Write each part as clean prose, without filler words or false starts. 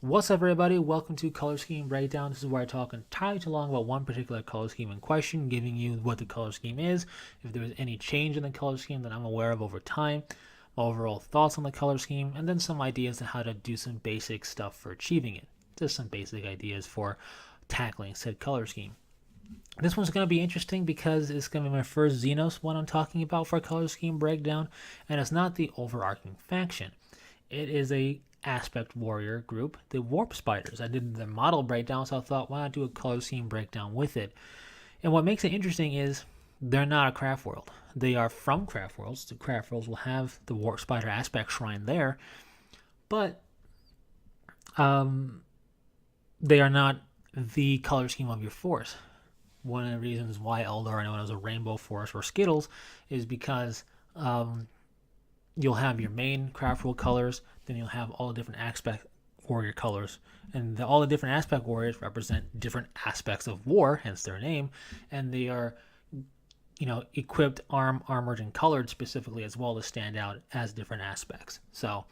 What's up, everybody? Welcome to Color Scheme Breakdown. This is where I talk entirely too long about one particular color scheme in question, giving you what the color scheme is, if there's any change in the color scheme that I'm aware of over time, my overall thoughts on the color scheme, and then some ideas on how to do some basic stuff for achieving it. Just some basic ideas for tackling said color scheme. This one's going to be interesting because it's going to be my first Xenos one I'm talking about for color scheme breakdown, and it's not the overarching faction. It is a aspect warrior group, the Warp Spiders. I did the model breakdown, so I thought, why not do a color scheme breakdown with it? And what makes it interesting is they're not a craft world. They are from craft worlds. The craft worlds will have the Warp Spider aspect shrine there, but they are not the color scheme of your force. One of the reasons why Eldar are known as a rainbow force or Skittles is because you'll have your main craft world colors, then you'll have all the different aspect warrior colors, and all the different aspect warriors represent different aspects of war, hence their name, and they are, equipped, armored, and colored specifically as well to stand out as different aspects. So,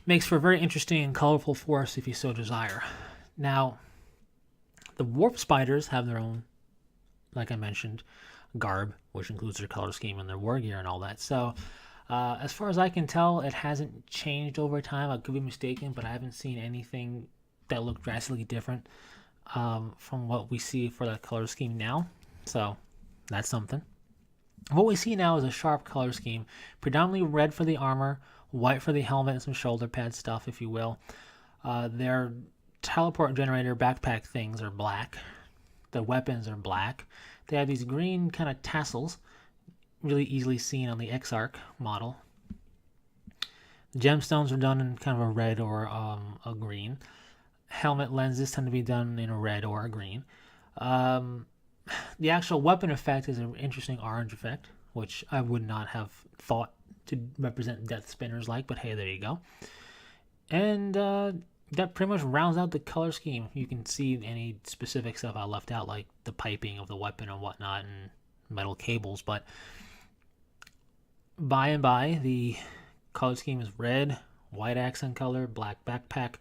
makes for a very interesting and colorful force if you so desire. Now, the Warp Spiders have their own, like I mentioned, garb, which includes their color scheme and their war gear and all that. So, as far as I can tell, it hasn't changed over time. I could be mistaken, but I haven't seen anything that looked drastically different from what we see for the color scheme now. So that's something. What we see now is a sharp color scheme, predominantly red for the armor, white for the helmet and some shoulder pad stuff, if you will. Their teleport generator backpack things are black. The weapons are black. They have these green kind of tassels, really easily seen on the Exarch model. The gemstones are done in kind of a red or a green. Helmet lenses tend to be done in a red or a green. The actual weapon effect is an interesting orange effect, which I would not have thought to represent Death Spinners like, but hey, there you go. And that pretty much rounds out the color scheme. You can see any specific stuff I left out, like the piping of the weapon and whatnot, and metal cables, but by and by, the color scheme is red, white accent color, black backpack,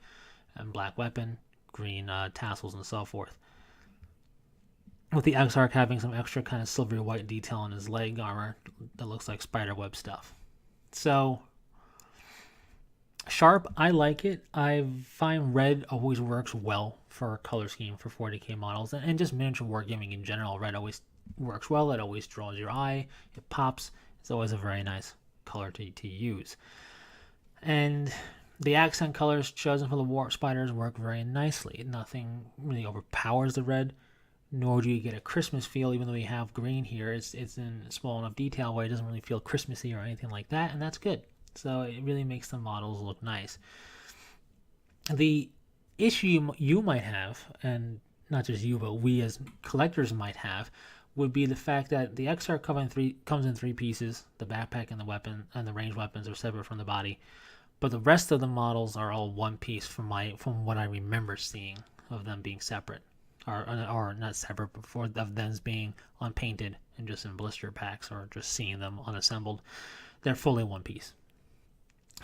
and black weapon, green tassels, and so forth. With the Exarch having some extra kind of silvery white detail on his leg armor that looks like spiderweb stuff. So, sharp, I like it. I find red always works well for a color scheme for 40k models, and just miniature wargaming in general. Red always works well. It always draws your eye. It pops. It's always a very nice color to use. And the accent colors chosen for the Warp Spiders work very nicely. Nothing really overpowers the red, nor do you get a Christmas feel, even though you have green here. It's in small enough detail where it doesn't really feel Christmassy or anything like that, and that's good. So it really makes the models look nice. The issue you might have, and not just you, but we as collectors might have, would be the fact that the Exarch comes in three pieces. The backpack and the weapon and the ranged weapons are separate from the body, but the rest of the models are all one piece from what I remember seeing of them being separate, or not separate, before of them being unpainted and just in blister packs, or just seeing them unassembled. They're fully one piece.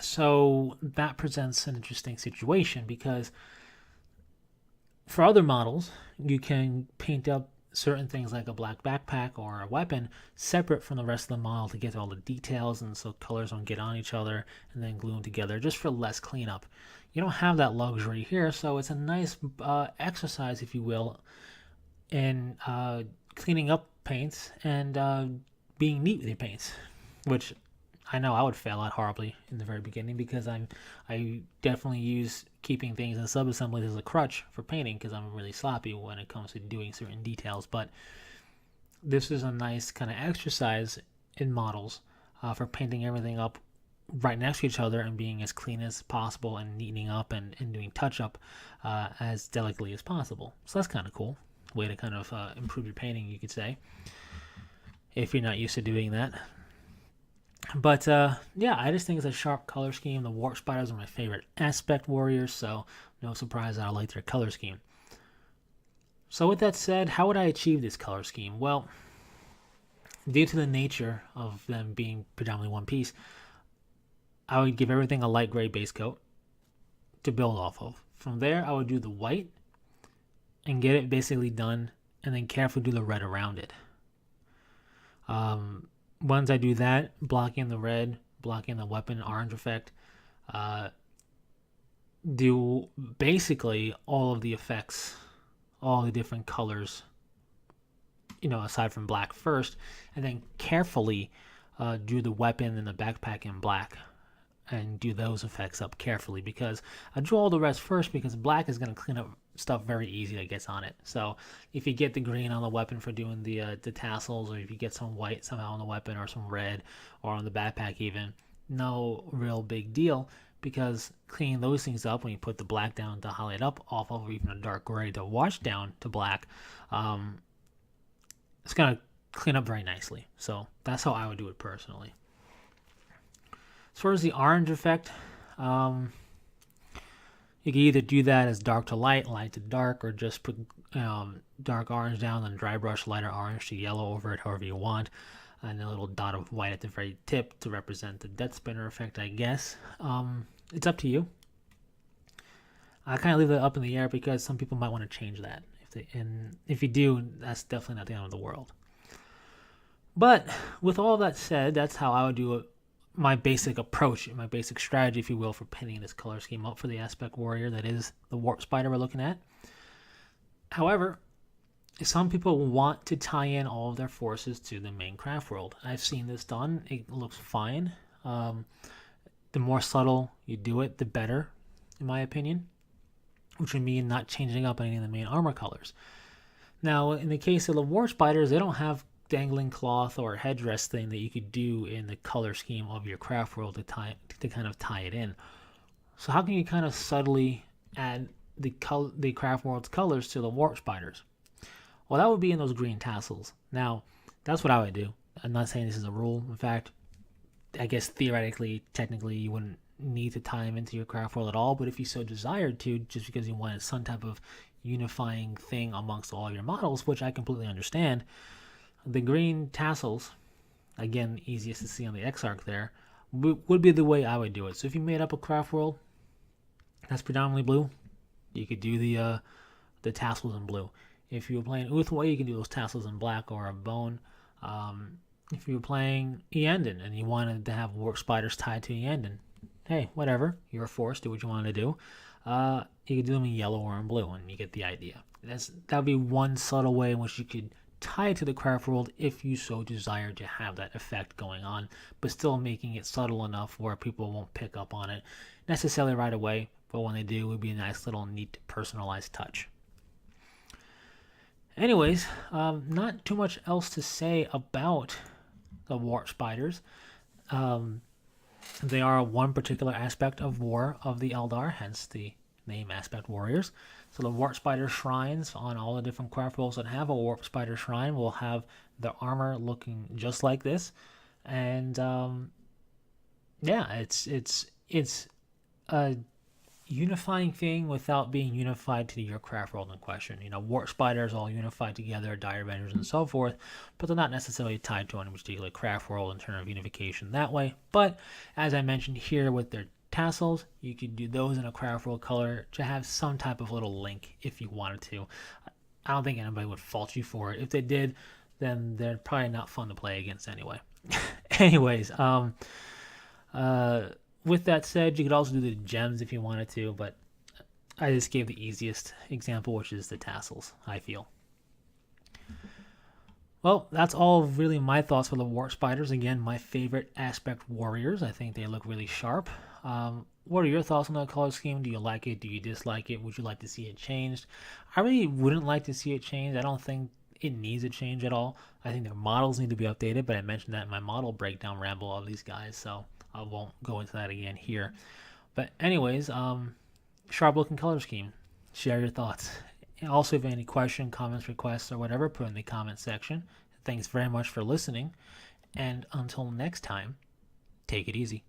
So that presents an interesting situation because for other models, you can paint up certain things like a black backpack or a weapon separate from the rest of the model to get all the details, and so colors don't get on each other, and then glue them together just for less cleanup. You don't have that luxury here, so it's a nice exercise, if you will, in cleaning up paints and being neat with your paints, which I know I would fail at horribly in the very beginning because I definitely use keeping things in sub-assemblies as a crutch for painting because I'm really sloppy when it comes to doing certain details. But this is a nice kind of exercise in models for painting everything up right next to each other and being as clean as possible and neatening up and doing touch-up as delicately as possible. So that's kind of cool. Way to kind of improve your painting, you could say, if you're not used to doing that. But yeah, I just think it's a sharp color scheme. The Warp Spiders are my favorite aspect warriors, so no surprise that I like their color scheme. So with that said, how would I achieve this color scheme? Well, due to the nature of them being predominantly one piece, I would give everything a light gray base coat, to build off of. From there, I would do the white and get it basically done, and then carefully do the red around it. Once I do that, blocking the red, blocking the weapon orange effect, do basically all of the effects, all the different colors, aside from black first, and then carefully do the weapon and the backpack in black and do those effects up carefully, because I drew all the rest first because black is going to clean up stuff very easy that gets on it. So if you get the green on the weapon for doing the tassels, or if you get some white somehow on the weapon, or some red, or on the backpack even, no real big deal, because cleaning those things up when you put the black down to highlight up off of, or even a dark gray to wash down to black, it's going to clean up very nicely. So that's how I would do it personally. As far as the orange effect, you can either do that as dark to light, light to dark, or just put dark orange down, then dry brush lighter orange to yellow over it, however you want, and a little dot of white at the very tip to represent the death spinner effect, I guess. It's up to you. I kind of leave that up in the air because some people might want to change that. If you do, that's definitely not the end of the world. But with all that said, that's how I would do it. My basic approach, my basic strategy, if you will, for pinning this color scheme up for the Aspect Warrior that is the Warp Spider we're looking at. However, some people want to tie in all of their forces to the main craft world. I've seen this done. It looks fine. The more subtle you do it, the better, in my opinion, which would mean not changing up any of the main armor colors. Now, in the case of the Warp Spiders, they don't have dangling cloth or headdress thing that you could do in the color scheme of your craft world to kind of tie it in. So how can you kind of subtly add the craft world's colors to the Warp Spiders? Well, that would be in those green tassels. Now, that's what I would do. I'm not saying this is a rule. In fact, I guess theoretically, technically, you wouldn't need to tie them into your craft world at all, but if you so desired to, just because you wanted some type of unifying thing amongst all your models, which I completely understand, the green tassels, again, easiest to see on the X-Arc there, would be the way I would do it. So if you made up a craft world that's predominantly blue, you could do the tassels in blue. If you were playing Uthway, you can do those tassels in black or a bone. If you were playing Eandon and you wanted to have Warp Spiders tied to Eandon, hey, whatever, you're a force, do what you want to do. You could do them in yellow or in blue, and you get the idea. That would be one subtle way in which you could tie it to the craft world if you so desire to have that effect going on, but still making it subtle enough where people won't pick up on it necessarily right away, but when they do, it would be a nice little neat personalized touch. Anyways, not too much else to say about the Warp Spiders. They are one particular aspect of war of the Eldar, hence the name Aspect Warriors. So the Warp Spider shrines on all the different craft worlds that have a Warp Spider shrine will have the armor looking just like this, and it's a unifying thing without being unified to your craft world in question. Warp Spiders all unified together, Dire Benders and so forth, but they're not necessarily tied to any particular craft world in terms of unification that way. But as I mentioned here with their tassels, you could do those in a craft world color to have some type of little link if you wanted to. I don't think anybody would fault you for it. If they did, then they're probably not fun to play against anyway. Anyways, with that said, you could also do the gems if you wanted to, but I just gave the easiest example, which is the tassels, I feel. Well, that's all really my thoughts for the Warp Spiders. Again, my favorite Aspect Warriors. I think they look really sharp. What are your thoughts on that color scheme? Do you like it? Do you dislike it? Would you like to see it changed? I really wouldn't like to see it changed. I don't think it needs a change at all. I think their models need to be updated, but I mentioned that in my model breakdown ramble of these guys, so I won't go into that again here. But anyways, sharp looking color scheme. Share your thoughts. Also, if you have any questions, comments, requests, or whatever, put in the comment section. Thanks very much for listening. And until next time, take it easy.